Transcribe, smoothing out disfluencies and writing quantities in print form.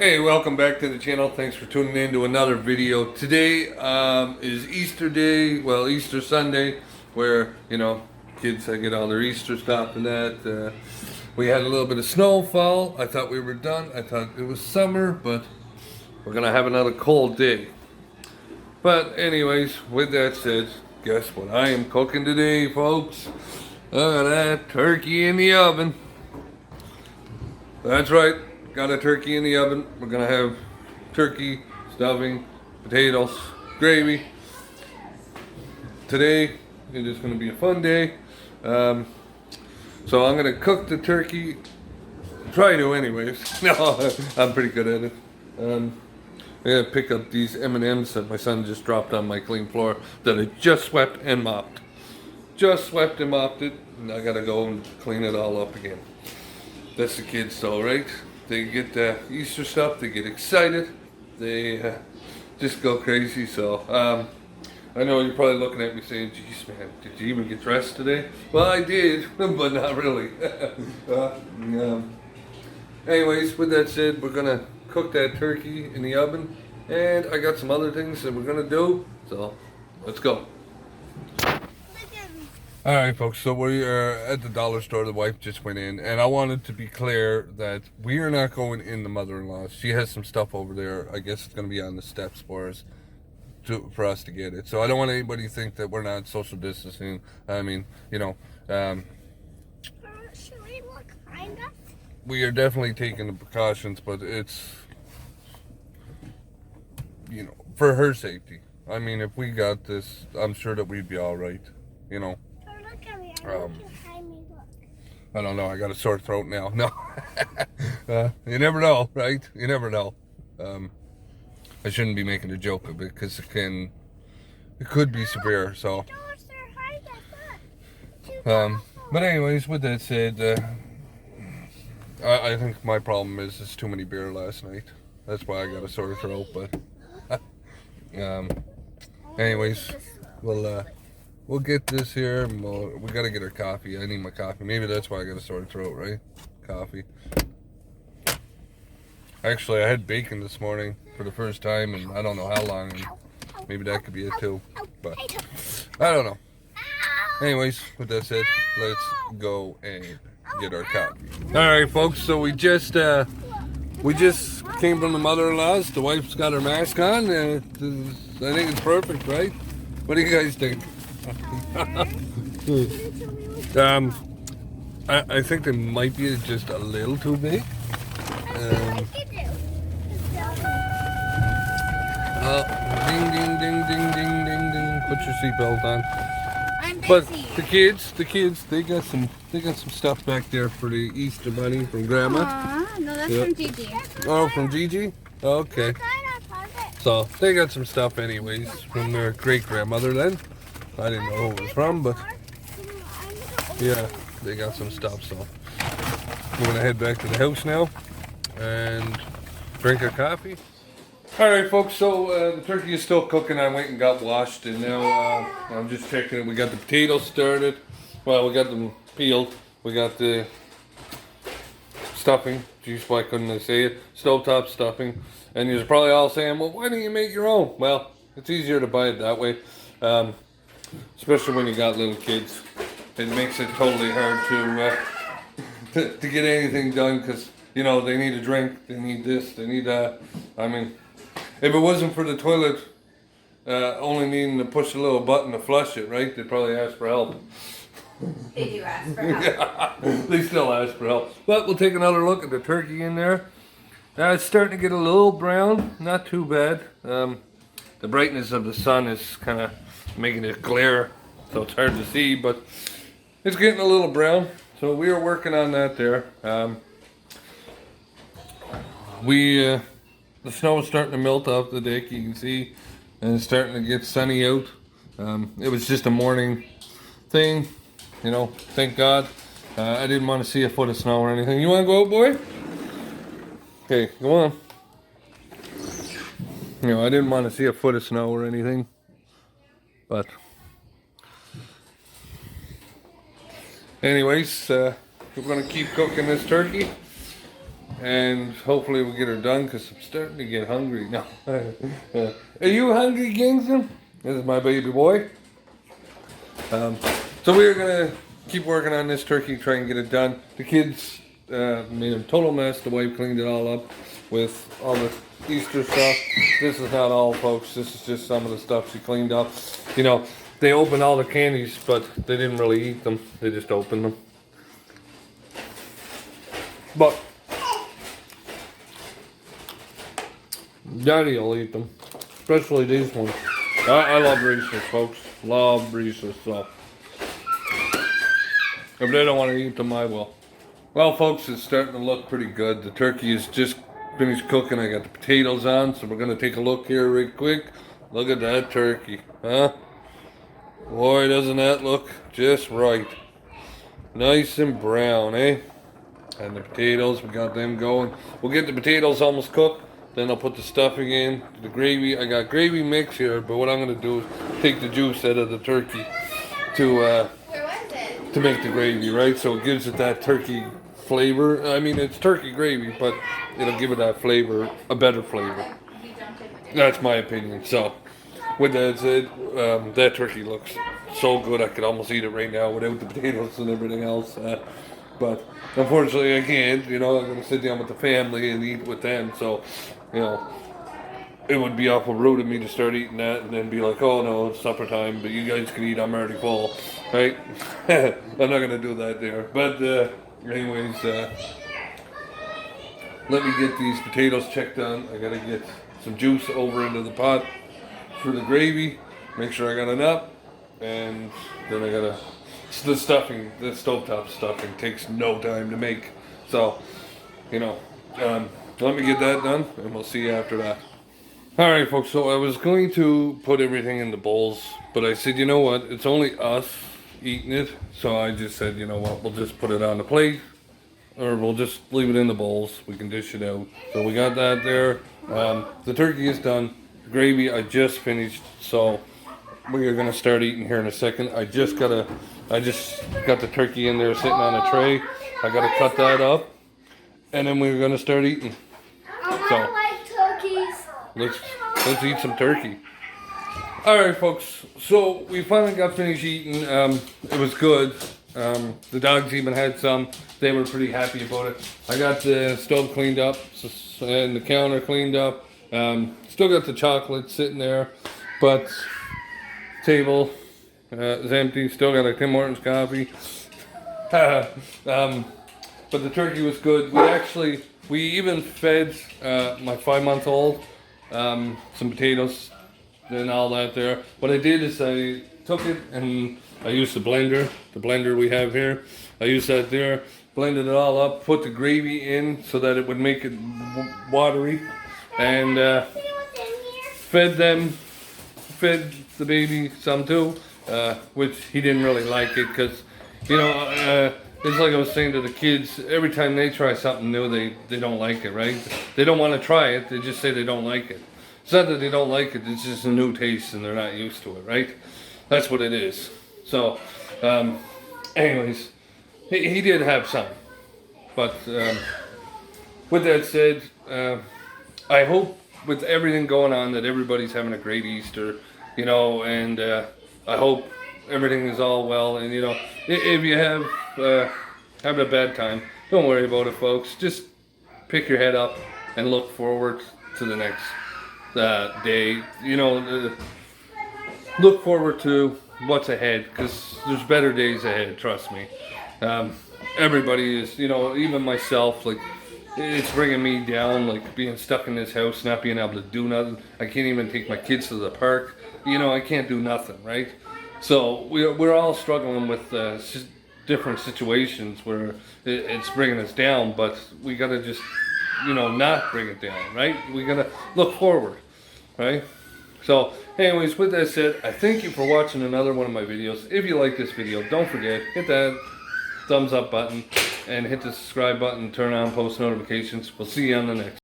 Hey, welcome back to the channel. Thanks for tuning in to another video. Today is Easter Day, well, Easter Sunday, where, kids get all their Easter stuff and that. We had a little bit of snowfall. I thought we were done. I thought it was summer, but we're going to have another cold day. But anyways, with that said, guess what I am cooking today, folks? Look at that, turkey in the oven. That's right. Got a turkey in the oven. We're gonna have turkey, stuffing, potatoes, gravy. Today it is gonna be a fun day. So I'm gonna cook the turkey. Try to, anyways. No, I'm pretty good at it. I'm gonna pick up these M&Ms that my son just dropped on my clean floor that I just swept and mopped. Just swept and mopped it, and I gotta go and clean it all up again. That's the kids, though, right? They get the Easter stuff, they get excited, they just go crazy. So I know you're probably looking at me saying, geez man, did you even get dressed today? Well, I did, but not really. Anyways, with that said, we're gonna cook that turkey in the oven, and I got some other things that we're gonna do, so let's go. Alright folks, so we are at the dollar store. The wife just went in, and I wanted to be clear that we are not going in the mother-in-law's. She has some stuff over there. I guess it's going to be on the steps for us to get it. So I don't want anybody to think that we're not social distancing. I mean, should we look behind us? we are definitely taking the precautions, but it's, for her safety. I mean, if we got this, I'm sure that we'd be alright, Look at me. Look behind me. Look. I don't know. I got a sore throat now. No, you never know, right? You never know. I shouldn't be making a joke of it because it could be severe. So, but anyways, with that said, I think my problem is it's too many beer last night. That's why I got a sore throat. But, anyways, we'll get this here, and we gotta get our coffee. I need my coffee. Maybe that's why I got a sore throat, right? Coffee. Actually, I had bacon this morning for the first time, and I don't know how long, and maybe that could be it too. But I don't know. Anyways, with that said, let's go and get our coffee. Alright folks, so we just came from the mother-in-law's. The wife's got her mask on, and I think it's perfect, right? What do you guys think? I think they might be just a little too big. Ding, ding, ding, ding, ding, ding, ding. Put your seatbelt on. I'm busy. But the kids, they got some stuff back there for the Easter bunny from Grandma. No, that's from Gigi. Oh, from Gigi? Okay. So they got some stuff anyways from their great grandmother then. I didn't know who it was from, but yeah, they got some stuff. So we're gonna head back to the house now and drink our coffee. Alright folks, so the turkey is still cooking. I went and got washed, and now I'm just checking it. We got the potatoes started. Well, we got them peeled. We got the stuffing. Geez, why couldn't I say it? Stovetop stuffing. And you're probably all saying, well, why don't you make your own? Well, it's easier to buy it that way. Especially when you got little kids. It makes it totally hard to get anything done, because, they need a drink, they need this, they need that. I mean, if it wasn't for the toilet only needing to push a little button to flush it, right, they'd probably ask for help. They do ask for help. Yeah, they still ask for help. But we'll take another look at the turkey in there. It's starting to get a little brown, not too bad. The brightness of the sun is kind of making it glare, so it's hard to see, but it's getting a little brown. So we are working on that there. The snow is starting to melt off the deck, you can see, and it's starting to get sunny out. It was just a morning thing, thank God. I didn't want to see a foot of snow or anything. You want to go out, boy? Okay, go on. I didn't want to see a foot of snow or anything, but anyways, we're going to keep cooking this turkey. and hopefully we'll get her done because I'm starting to get hungry now. Are you hungry, Kingston? This is my baby boy. So we're gonna keep working on this turkey, try and get it done. The kids made a total mess. The wife cleaned it all up with all the Easter stuff. This is not all, folks. This is just some of the stuff she cleaned up. You know, they opened all the candies, but they didn't really eat them. They just opened them. But Daddy will eat them, especially these ones. I love Reese's, folks. Love Reese's, so if they don't want to eat them, I will. Well, folks, it's starting to look pretty good. The turkey is just finished cooking. I got the potatoes on, so we're going to take a look here real quick. Look at that turkey, huh? Boy, doesn't that look just right. Nice and brown, eh? And the potatoes, we got them going. We'll get the potatoes almost cooked. Then I'll put the stuffing in, the gravy. I got gravy mix here, but what I'm going to do is take the juice out of the turkey to make the gravy, right? So it gives it that turkey flavor. I mean, it's turkey gravy, but it'll give it that flavor, a better flavor. That's my opinion. So with that said, that turkey looks so good. I could almost eat it right now without the potatoes and everything else. But unfortunately, I can't. You know, I'm going to sit down with the family and eat with them. So, you know, it would be awful rude of me to start eating that and then be like, oh no, it's supper time, but you guys can eat, I'm already full, right? I'm not going to do that there. But anyways, let me get these potatoes checked on. I got to get some juice over into the pot for the gravy, make sure I got enough, and then I got to, the stuffing, the stovetop stuffing takes no time to make. So, you know, let me get that done and we'll see you after that. Alright folks, so I was going to put everything in the bowls, but I said, you know what, it's only us eating it, so I just said, you know what, we'll just put it on the plate, or we'll just leave it in the bowls, we can dish it out. So we got that there. The turkey is done, the gravy I just finished, so we are gonna start eating here in a second. I just got the turkey in there sitting on a tray. I gotta cut that up, and then we're gonna start eating. So let's eat some turkey. Alright folks, so we finally got finished eating. It was good. The dogs even had some. They were pretty happy about it. I got the stove cleaned up and the counter cleaned up. Still got the chocolate sitting there, but table is empty. Still got a Tim Hortons coffee. But the turkey was good. We even fed my 5-month-old some potatoes and all that there. What I did is I took it and I used the blender we have here. I used that there, blended it all up, put the gravy in so that it would make it watery, and fed the baby some too, which he didn't really like it because, you know, it's like I was saying to the kids, every time they try something new, they don't like it, right? They don't want to try it, they just say they don't like it. It's not that they don't like it, it's just a new taste and they're not used to it, right? That's what it is. So, anyways, he did have some. But with that said, I hope with everything going on that everybody's having a great Easter, you know, and I hope everything is all well. And, you know, if you have having a bad time, don't worry about it, folks. Just pick your head up and look forward to the next day. You know, look forward to what's ahead, because there's better days ahead, trust me. Everybody is, you know, even myself, like, it's bringing me down, like being stuck in this house, not being able to do nothing. I can't even take my kids to the park. You know, I can't do nothing, right? So we're all struggling with different situations where it's bringing us down, but we gotta just, you know, not bring it down, right? We gotta look forward, right? So anyways, with that said, I thank you for watching another one of my videos. If you like this video, don't forget, hit that thumbs up button and hit the subscribe button, turn on post notifications. We'll see you on the next.